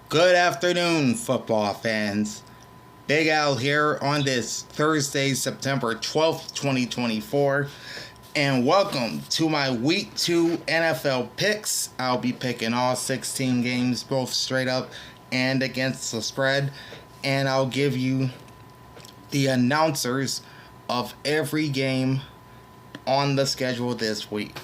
Good afternoon, football fans. Big Al here on this Thursday, September 12th, 2024. And welcome to my Week 2 NFL picks. I'll be picking all 16 games, both straight up and against the spread. And I'll give you the announcers of every game on the schedule this week.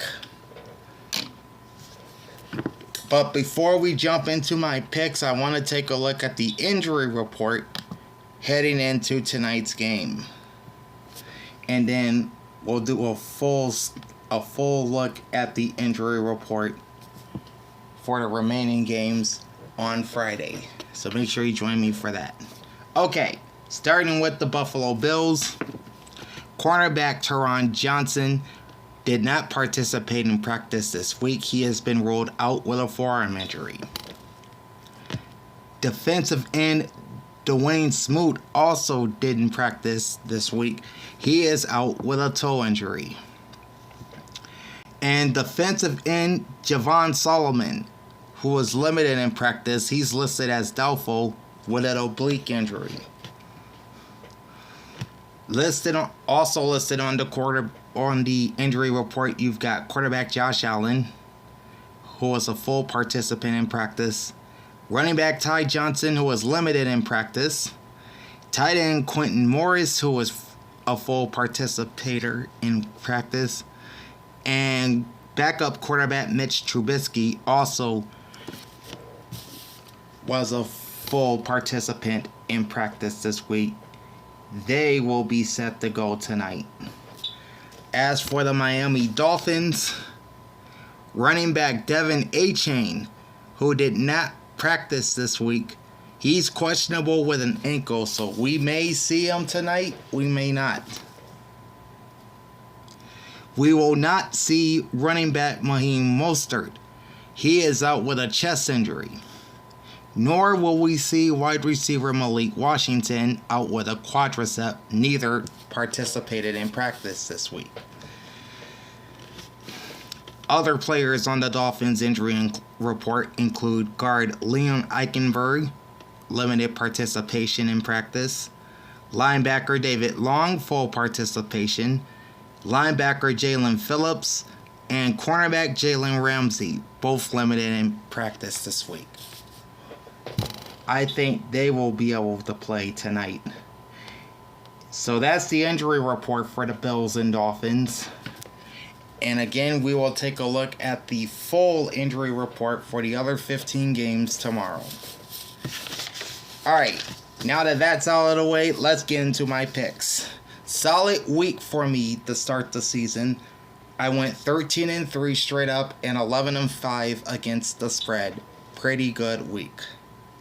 But before we jump into my picks, I want to take a look at the injury report heading into tonight's game. And then we'll do a full look at the injury report for the remaining games on Friday. So make sure you join me for that. Okay, starting with the Buffalo Bills. Cornerback Teron Johnson did not participate in practice this week. He has been ruled out with a forearm injury. Defensive end Dwayne Smoot also didn't practice this week. He is out with a toe injury. And defensive end Javon Solomon, who was limited in practice, he's listed as doubtful with an oblique injury. Also listed on the injury report, you've got quarterback Josh Allen, who was a full participant in practice. Running back Ty Johnson, who was limited in practice. Tight end Quentin Morris, who was a full participator in practice. And backup quarterback Mitch Trubisky also was a full participant in practice this week. They will be set to go tonight. As for the Miami Dolphins, running back Devin Achane, who did not practice this week, he's questionable with an ankle, so we may see him tonight, we may not. We will not see running back Raheem Mostert. He is out with a chest injury. Nor will we see wide receiver Malik Washington out with a quadricep. Neither participated in practice this week. Other players on the Dolphins injury report include guard Leon Eichenberg, limited participation in practice. Linebacker David Long, full participation. Linebacker Jalen Phillips and cornerback Jalen Ramsey, both limited in practice this week. I think they will be able to play tonight. So that's the injury report for the Bills and Dolphins. And again, we will take a look at the full injury report for the other 15 games tomorrow. Alright, now that that's out of the way, let's get into my picks. Solid week for me to start the season. I went 13-3 straight up and 11-5 against the spread. Pretty good week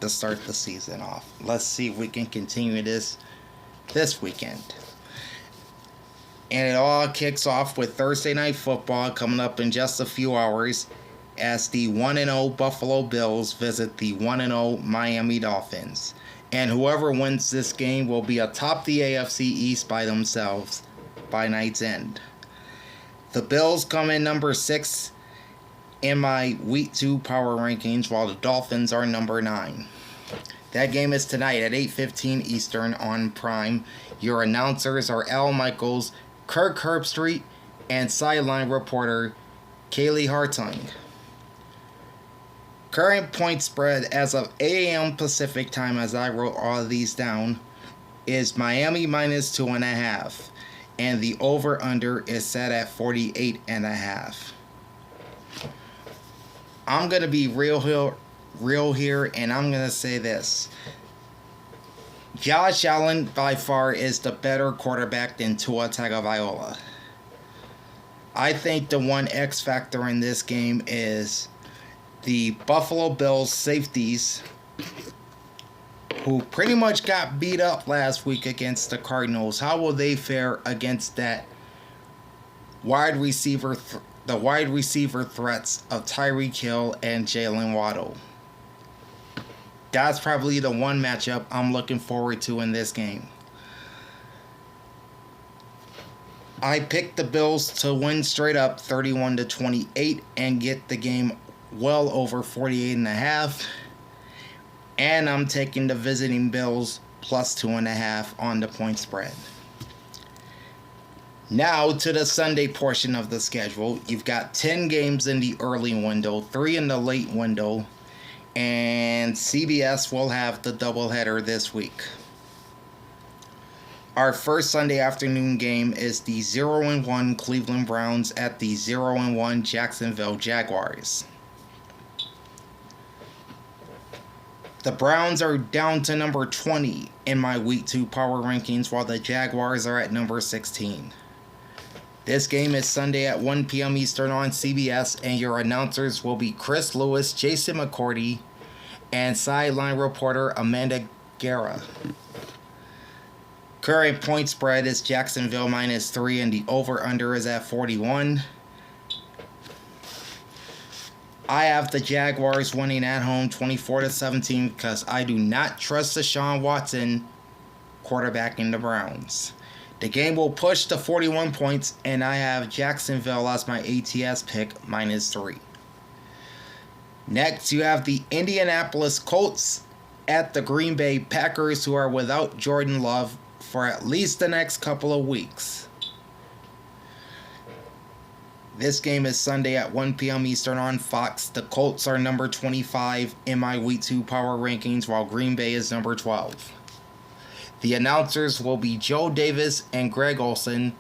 to start the season off. Let's see if we can continue this weekend. And it all kicks off with Thursday Night Football coming up in just a few hours as the 1-0 Buffalo Bills visit the 1-0 Miami Dolphins. And whoever wins this game will be atop the AFC East by themselves by night's end. The Bills come in number 6 in my Week 2 power rankings, while the Dolphins are number 9. That game is tonight at 8:15 Eastern on Prime. Your announcers are Al Michaels, Kirk Herbstreit, and sideline reporter Kaylee Hartung. Current point spread as of 8 a.m. Pacific time, as I wrote all of these down, is Miami minus 2.5. And the over-under is set at 48.5. I'm going to be real here, and I'm going to say this. Josh Allen, by far, is the better quarterback than Tua Tagovailoa. I think the one X factor in this game is the Buffalo Bills safeties, who pretty much got beat up last week against the Cardinals. How will they fare against that wide receiver threats of Tyreek Hill and Jalen Waddle? That's probably the one matchup I'm looking forward to in this game. I picked the Bills to win straight up 31-28 and get the game well over 48.5. And I'm taking the visiting Bills plus 2.5 on the point spread. Now to the Sunday portion of the schedule. You've got 10 games in the early window, 3 in the late window, and CBS will have the doubleheader this week. Our first Sunday afternoon game is the 0-1 Cleveland Browns at the 0-1 Jacksonville Jaguars. The Browns are down to number 20 in my Week 2 power rankings, while the Jaguars are at number 16. This game is Sunday at 1 p.m. Eastern on CBS, and your announcers will be Chris Lewis, Jason McCourty, and sideline reporter Amanda Guerra. Current point spread is Jacksonville -3, and the over-under is at 41. I have the Jaguars winning at home 24-17 because I do not trust Deshaun Watson quarterbacking the Browns. The game will push to 41 points, and I have Jacksonville as my ATS pick -3. Next, you have the Indianapolis Colts at the Green Bay Packers, who are without Jordan Love for at least the next couple of weeks. This game is Sunday at 1 p.m. Eastern on Fox. The Colts are number 25 in my Week 2 power rankings, while Green Bay is number 12. The announcers will be Joe Davis and Greg Olsen,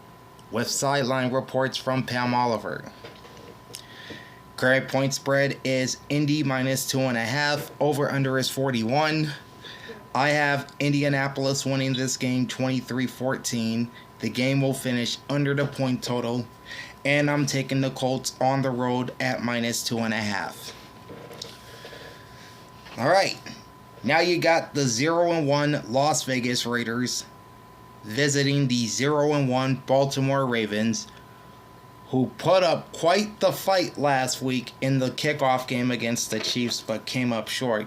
with sideline reports from Pam Oliver. Current point spread is Indy -2.5. Over-under is 41. I have Indianapolis winning this game 23-14. The game will finish under the point total, and I'm taking the Colts on the road at -2.5. All right, now you got the 0-1 Las Vegas Raiders visiting the 0-1 Baltimore Ravens, who put up quite the fight last week in the kickoff game against the Chiefs but came up short.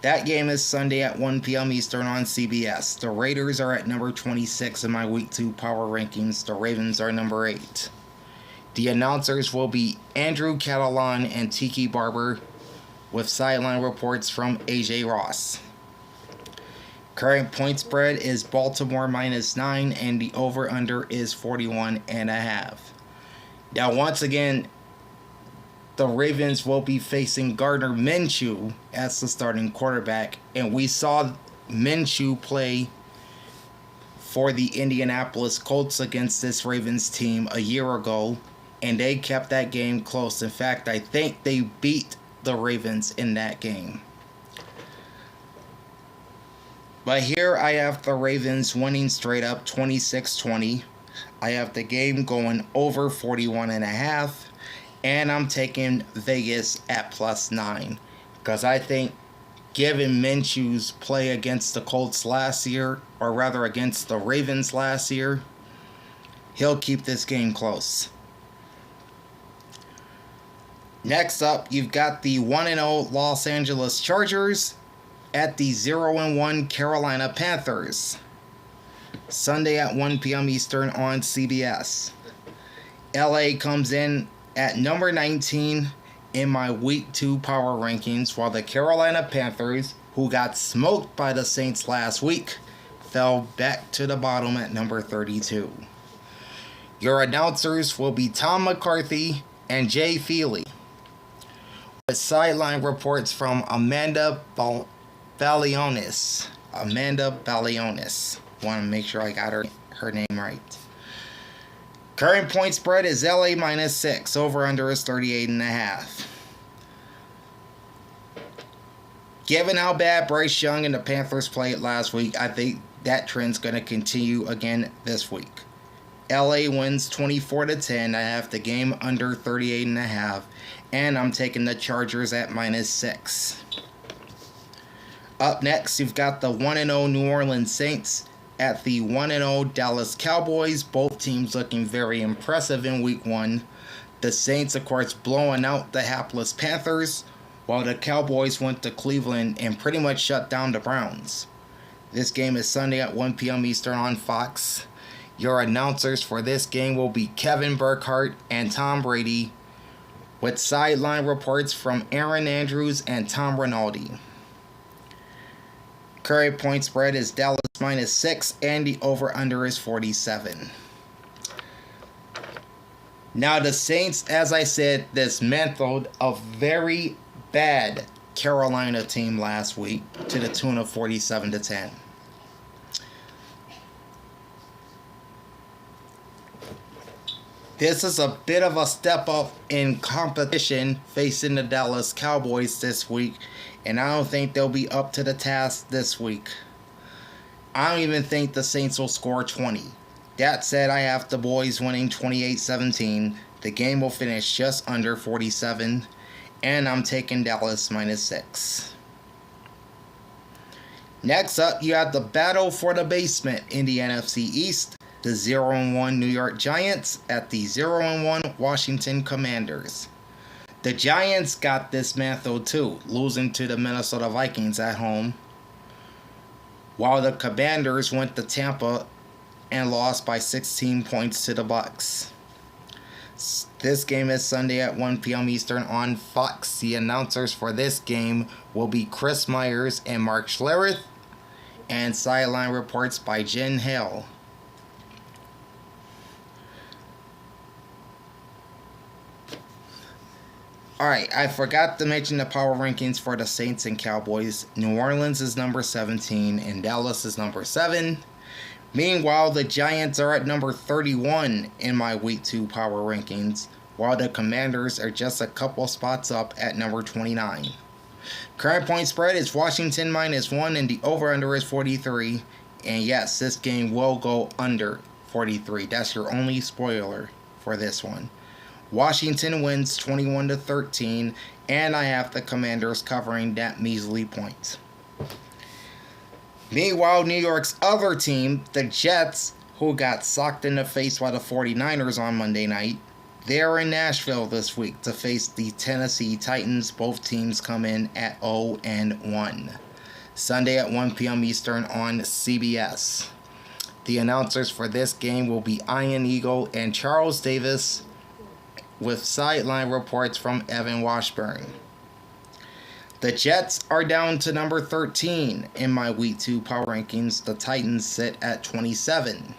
That game is Sunday at 1 p.m. Eastern on CBS. The Raiders are at number 26 in my Week 2 power rankings. The Ravens are number 8. The announcers will be Andrew Catalan and Tiki Barber, with sideline reports from AJ Ross. Current point spread is Baltimore -9, and the over-under is 41.5. Now, once again, the Ravens will be facing Gardner Minshew as the starting quarterback, and we saw Minshew play for the Indianapolis Colts against this Ravens team a year ago, and they kept that game close. In fact, I think they beat the Ravens in that game. But here I have the Ravens winning straight up 26-20. I have the game going over 41.5. And I'm taking Vegas at +9. Because I think, given Minshew's play against the Colts last year, or rather against the Ravens last year, he'll keep this game close. Next up, you've got the 1-0 Los Angeles Chargers at the 0-1 Carolina Panthers. Sunday at 1 p.m. Eastern on CBS. LA comes in at number 19 in my Week 2 power rankings, while the Carolina Panthers, who got smoked by the Saints last week, fell back to the bottom at number 32. Your announcers will be Tom McCarthy and Jay Feely, with sideline reports from Amanda Balionis. Want to make sure I got her name right. Current point spread is LA -6. Over-under is 38.5. Given how bad Bryce Young and the Panthers played last week, I think that trend's going to continue again this week. LA wins 24-10. I have the game under 38.5. And I'm taking the Chargers at -6. Up next, you've got the 1-0 New Orleans Saints at the 1-0 Dallas Cowboys. Both teams looking very impressive in Week 1. The Saints, of course, blowing out the hapless Panthers, while the Cowboys went to Cleveland and pretty much shut down the Browns. This game is Sunday at 1 p.m. Eastern on Fox. Your announcers for this game will be Kevin Burkhardt and Tom Brady, with sideline reports from Aaron Andrews and Tom Rinaldi. Current point spread is Dallas -6, and the over-under is 47. Now the Saints, as I said, dismantled a very bad Carolina team last week to the tune of 47-10. This is a bit of a step up in competition facing the Dallas Cowboys this week, and I don't think they'll be up to the task this week. I don't even think the Saints will score 20. That said, I have the boys winning 28-17. The game will finish just under 47, and I'm taking Dallas -6. Next up, you have the battle for the basement in the NFC East. The 0-1 New York Giants at the 0-1 Washington Commanders. The Giants got dismantled too, losing to the Minnesota Vikings at home, while the Commanders went to Tampa and lost by 16 points to the Bucs. This game is Sunday at 1 p.m. Eastern on Fox. The announcers for this game will be Chris Myers and Mark Schlereth, and sideline reports by Jen Hale. Alright, I forgot to mention the power rankings for the Saints and Cowboys. New Orleans is number 17 and Dallas is number 7. Meanwhile, the Giants are at number 31 in my Week 2 power rankings, while the Commanders are just a couple spots up at number 29. Current point spread is Washington -1 and the over-under is 43. And yes, this game will go under 43. That's your only spoiler for this one. Washington wins 21-13, and I have the Commanders covering that measly point. Meanwhile, New York's other team, the Jets, who got socked in the face by the 49ers on Monday night, they're in Nashville this week to face the Tennessee Titans. Both teams come in at 0-1. Sunday at 1 p.m. Eastern on CBS. The announcers for this game will be Ian Eagle and Charles Davis, with sideline reports from Evan Washburn. The Jets are down to number 13 in my Week 2 power rankings. The Titans sit at 27.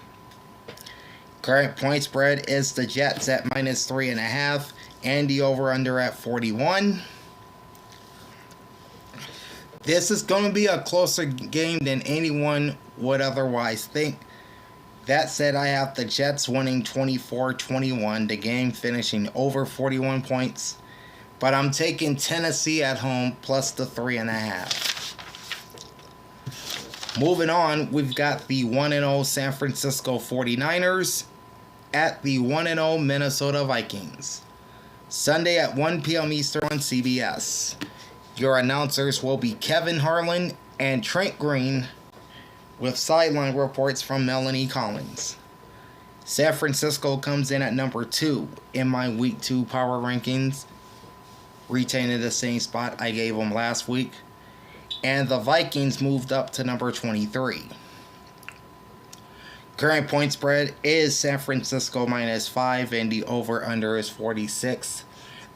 Current point spread is the Jets at -3.5 and the over-under at 41. This is going to be a closer game than anyone would otherwise think. That said, I have the Jets winning 24-21, the game finishing over 41 points. But I'm taking Tennessee at home plus the 3.5. Moving on, we've got the 1-0 San Francisco 49ers at the 1-0 Minnesota Vikings. Sunday at 1 p.m. Eastern on CBS. Your announcers will be Kevin Harlan and Trent Green, with sideline reports from Melanie Collins. San Francisco comes in at number 2 in my Week 2 power rankings, retaining the same spot I gave them last week. And the Vikings moved up to number 23. Current point spread is San Francisco -5 and the over-under is 46.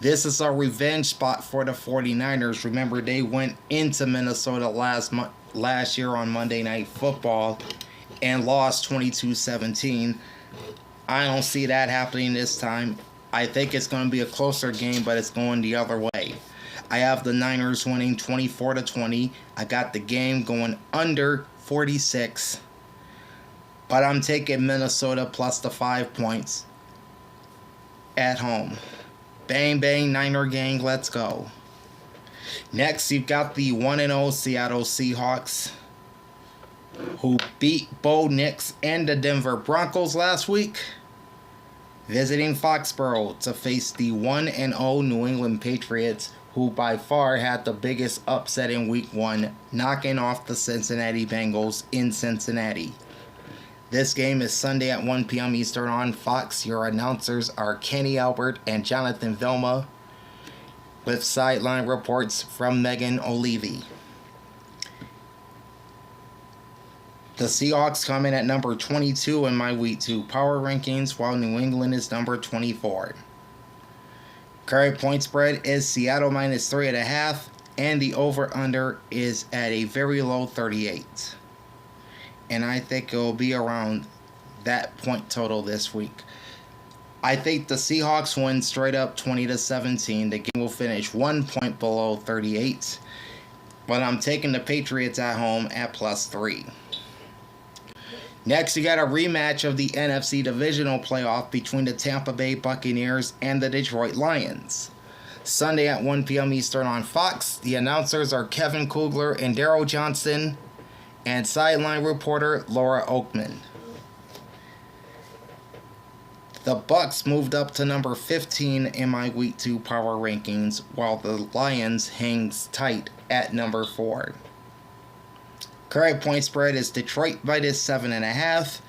This is a revenge spot for the 49ers. Remember, they went into Minnesota last year on Monday Night Football and lost 22-17. I don't see that happening this time. I think it's going to be a closer game, but it's going the other way. I have the Niners winning 24-20. I got the game going under 46. But I'm taking Minnesota plus the 5 points at home. Bang, bang, Niner gang, let's go. Next, you've got the 1-0 Seattle Seahawks, who beat Bo Nix and the Denver Broncos last week, visiting Foxborough to face the 1-0 New England Patriots, who by far had the biggest upset in Week 1, knocking off the Cincinnati Bengals in Cincinnati. This game is Sunday at 1 p.m. Eastern on Fox. Your announcers are Kenny Albert and Jonathan Vilma, with sideline reports from Megan O'Leary. The Seahawks come in at number 22 in my Week 2 power rankings, while New England is number 24. Current point spread is Seattle minus 3.5, and the over-under is at a very low 38. And I think it will be around that point total this week. I think the Seahawks win straight up 20-17. The game will finish 1 point below 38. But I'm taking the Patriots at home at +3. Next, you got a rematch of the NFC Divisional Playoff between the Tampa Bay Buccaneers and the Detroit Lions. Sunday at 1 p.m. Eastern on Fox. The announcers are Kevin Kugler and Daryl Johnston, and sideline reporter Laura Oakman. The Bucs moved up to number 15 in my Week 2 power rankings, while the Lions hangs tight at number 4. Current point spread is Detroit minus 7.5.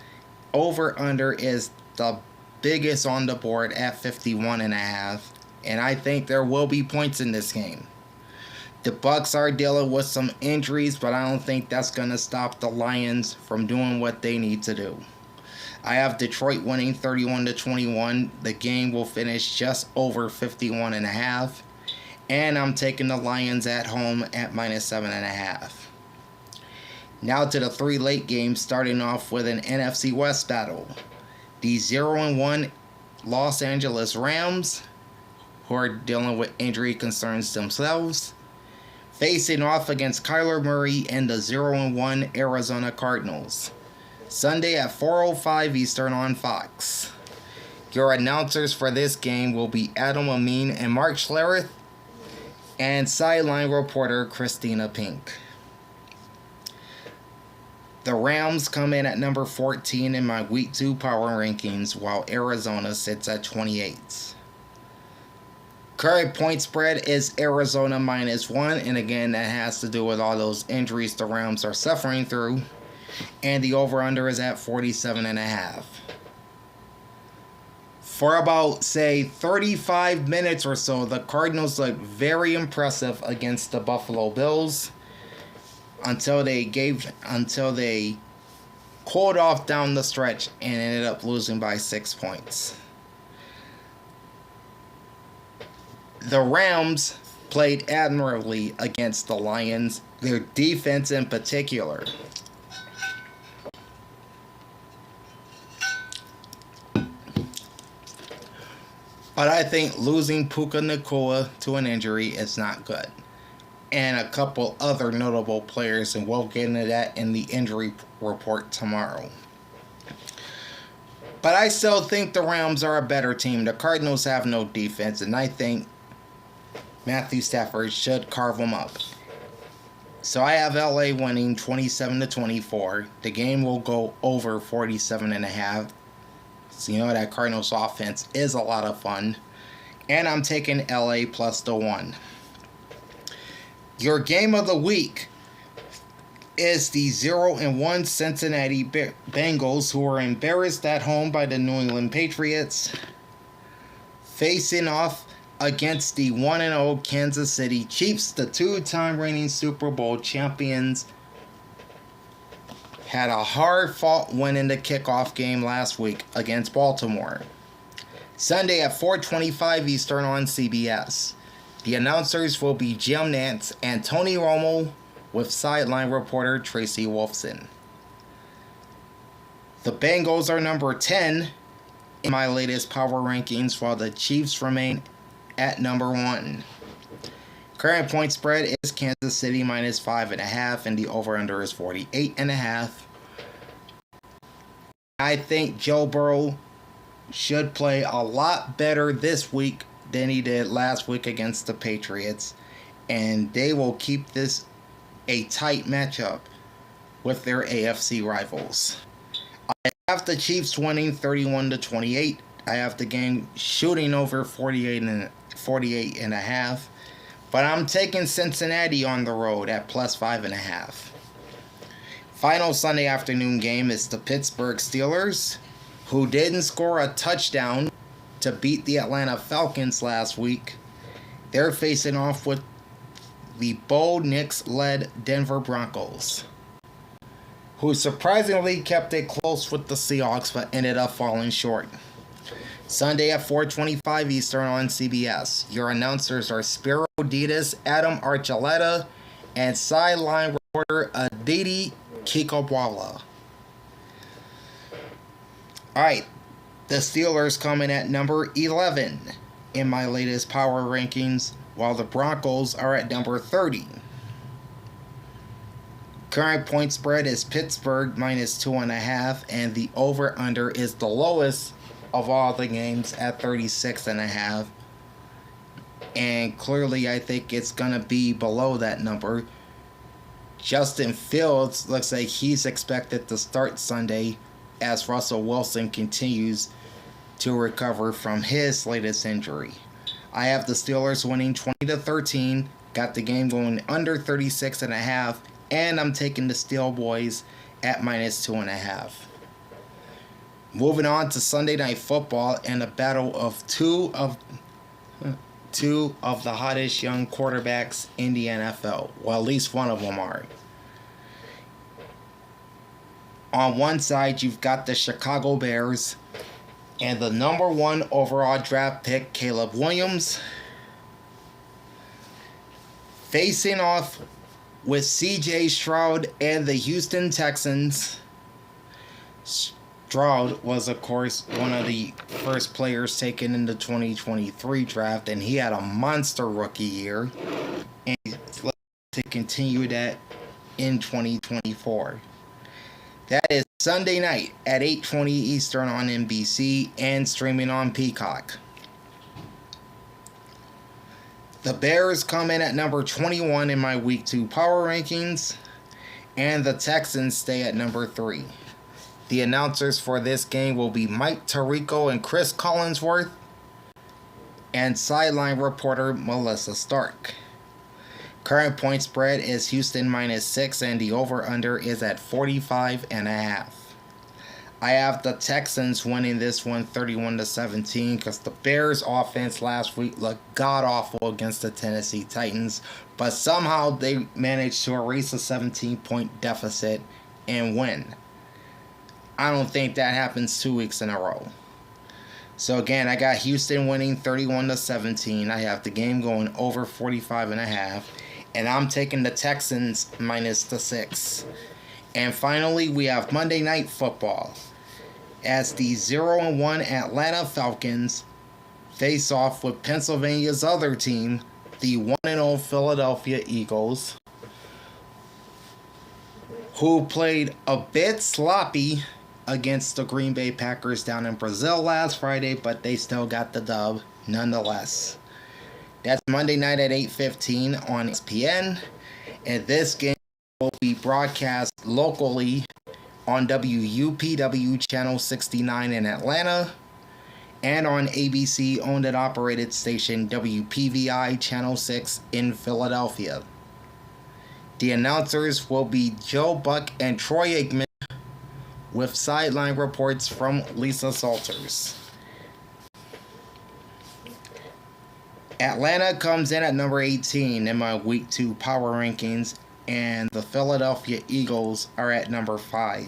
Over-under is the biggest on the board at 51.5. And I think there will be points in this game. The Bucs are dealing with some injuries, but I don't think that's going to stop the Lions from doing what they need to do. I have Detroit winning 31-21. The game will finish just over 51.5. And I'm taking the Lions at home at minus 7.5. Now to the 3 late games, starting off with an NFC West battle. The 0-1 Los Angeles Rams, who are dealing with injury concerns themselves, facing off against Kyler Murray and the 0-1 Arizona Cardinals. Sunday at 4:05 Eastern on Fox. Your announcers for this game will be Adam Amin and Mark Schlereth, and sideline reporter Christina Pink. The Rams come in at number 14 in my Week 2 power rankings, while Arizona sits at 28. Current point spread is Arizona minus 1, and again, that has to do with all those injuries the Rams are suffering through. And the over-under is at 47.5. For about, say, 35 minutes or so, the Cardinals looked very impressive against the Buffalo Bills until they cooled off down the stretch and ended up losing by 6 points. The Rams played admirably against the Lions, their defense in particular. But I think losing Puka Nacua to an injury is not good. And a couple other notable players, and we'll get into that in the injury report tomorrow. But I still think the Rams are a better team. The Cardinals have no defense, and I think Matthew Stafford should carve them up. So I have LA winning 27-24. The game will go over 47.5. So you know that Cardinals offense is a lot of fun. And I'm taking LA plus the 1. Your game of the week is the 0-1 Cincinnati Bengals, who are embarrassed at home by the New England Patriots, facing off against the 1-0 Kansas City Chiefs. The 2-time reigning Super Bowl champions had a hard-fought win in the kickoff game last week against Baltimore. Sunday at 4:25 Eastern on CBS. The announcers will be Jim Nantz and Tony Romo, with sideline reporter Tracy Wolfson. The Bengals are number 10 in my latest power rankings, while the Chiefs remain at number 1. Current point spread is Kansas City minus 5.5, and the over-under is 48.5. I think Joe Burrow should play a lot better this week than he did last week against the Patriots, and they will keep this a tight matchup with their AFC rivals. I have the Chiefs winning 31-28. I have the game shooting over 48.5. But I'm taking Cincinnati on the road at plus 5.5. Final Sunday afternoon game is the Pittsburgh Steelers, who didn't score a touchdown to beat the Atlanta Falcons last week. They're facing off with the Bo Nix-led Denver Broncos, who surprisingly kept it close with the Seahawks but ended up falling short. Sunday at 4:25 Eastern on CBS. Your announcers are Spiro Ditas, Adam Archuleta, and sideline reporter Aditi Kikobwala. Alright, the Steelers coming at number 11 in my latest power rankings, while the Broncos are at number 30. Current point spread is Pittsburgh minus 2.5, and the over-under is the lowest of all the games at 36.5. And clearly I think it's going to be below that number. Justin Fields looks like he's expected to start Sunday as Russell Wilson continues to recover from his latest injury. I have the Steelers winning 20-13, got the game going under 36.5, and I'm taking the Steel Boys at minus 2.5. Moving on to Sunday Night Football and a battle of two of the hottest young quarterbacks in the NFL. Well, at least one of them are. On one side, you've got the Chicago Bears and the number 1 overall draft pick, Caleb Williams, facing off with C.J. Stroud and the Houston Texans. Stroud was, of course, one of the first players taken in the 2023 draft, and he had a monster rookie year, and he's looking to continue that in 2024. That is Sunday night at 8:20 Eastern on NBC and streaming on Peacock. The Bears come in at number 21 in my Week 2 power rankings, and the Texans stay at number 3. The announcers for this game will be Mike Tirico and Chris Collinsworth, and sideline reporter Melissa Stark. Current point spread is Houston minus 6, and the over-under is at 45.5. I have the Texans winning this one 31-17 because the Bears' offense last week looked god-awful against the Tennessee Titans, but somehow they managed to erase a 17-point deficit and win. I don't think that happens 2 weeks in a row. So again, I got Houston winning 31-17. I have the game going over 45.5. And I'm taking the Texans minus the 6. And finally, we have Monday Night Football as the 0-1 Atlanta Falcons face off with Pennsylvania's other team, the 1-0 Philadelphia Eagles, who played a bit sloppy against the Green Bay Packers down in Brazil last Friday, but they still got the dub nonetheless. That's Monday night at 8:15 on ESPN, and this game will be broadcast locally on WUPW Channel 69 in Atlanta and on ABC owned and operated station WPVI Channel 6 in Philadelphia. The announcers will be Joe Buck and Troy Aikman, with sideline reports from Lisa Salters. Atlanta comes in at number 18 in my Week 2 power rankings, and the Philadelphia Eagles are at number 5.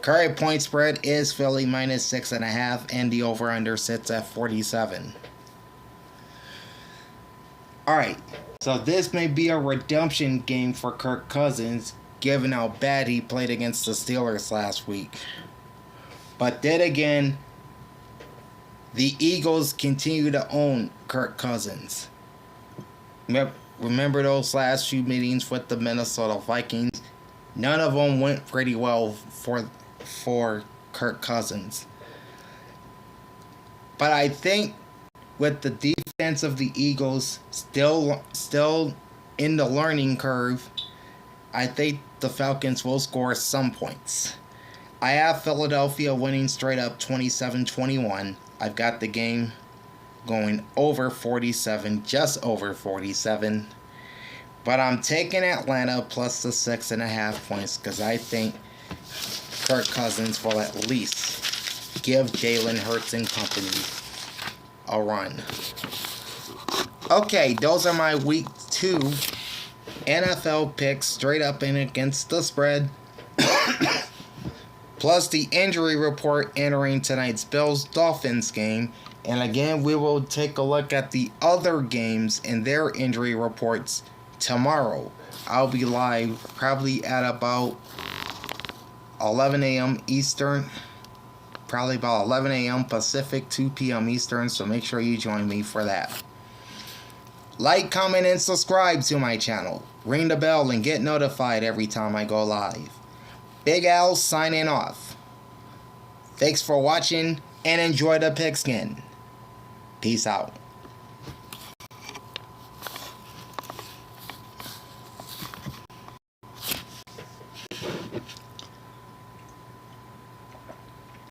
Current point spread is Philly minus 6.5, and the over-under sits at 47. Alright, so this may be a redemption game for Kirk Cousins, given how bad he played against the Steelers last week. But then again, the Eagles continue to own Kirk Cousins. Remember those last few meetings with the Minnesota Vikings? None of them went pretty well for Kirk Cousins. But I think with the defense of the Eagles still in the learning curve, I think the Falcons will score some points. I have Philadelphia winning straight up 27-21. I've got the game going over 47, just over 47. But I'm taking Atlanta plus the 6.5 points because I think Kirk Cousins will at least give Jalen Hurts and company a run. Okay, those are my Week 2 NFL picks straight up and against the spread. plus the injury report entering tonight's Bills-Dolphins game. And again, we will take a look at the other games and their injury reports tomorrow. I'll be live probably at about 11 a.m. Eastern. Probably about 11 a.m. Pacific, 2 p.m. Eastern. So make sure you join me for that. Like, comment, and subscribe to my channel. Ring the bell and get notified every time I go live. Big Al signing off. Thanks for watching and enjoy the pigskin. Peace out.